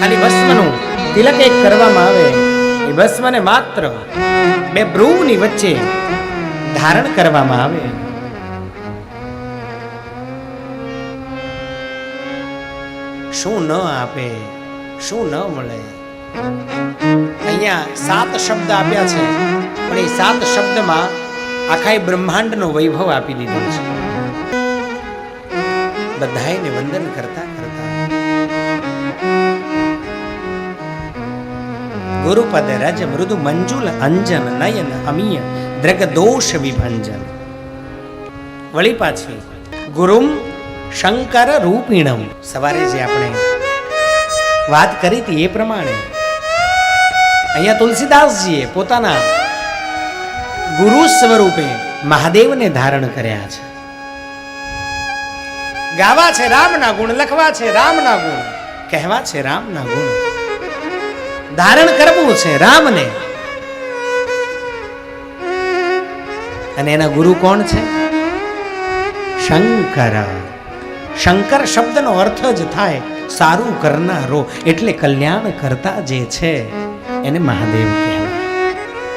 ખાલી ભસ્મનું તિલક એક કરવામાં આવે, એ ભસ્મને માત્ર બે ભ્રુવની વચ્ચે ધારણ કરવામાં આવે. શું ન આપે, શું ન મળે. અહીંયા 7 શબ્દ આપ્યા છે, પણ એ 7 શબ્દમાં આખા બ્રહ્માંડનો વૈભવ આપી દીધો છે. બધાયને વંદન કરતા કરતા ગુરુપદ રજ મૃદુ મંજુલ અંજન નયન અમીય દ્રગ દોષ વિભંજન. વળી પાછી ગુરુમ શંકર રૂપિણમ. સવારે જે આપણે વાત કરી હતી એ પ્રમાણે અહીંયા તુલસીદાસજીએ પોતાના ગુરુ સ્વરૂપે મહાદેવને ધારણ કર્યા છે. ગાવા છે રામના ગુણ, લખવા છે રામના ગુણ, કહેવા છે રામના ગુણ, ધારણ કરવું છે રામને. અને એના ગુરુ કોણ છે? શંકર. શંકર શબ્દનો અર્થ જ થાય સારું કરનારો, એટલે કલ્યાણ કરતા જે છે એને મહાદેવ કહેવાય.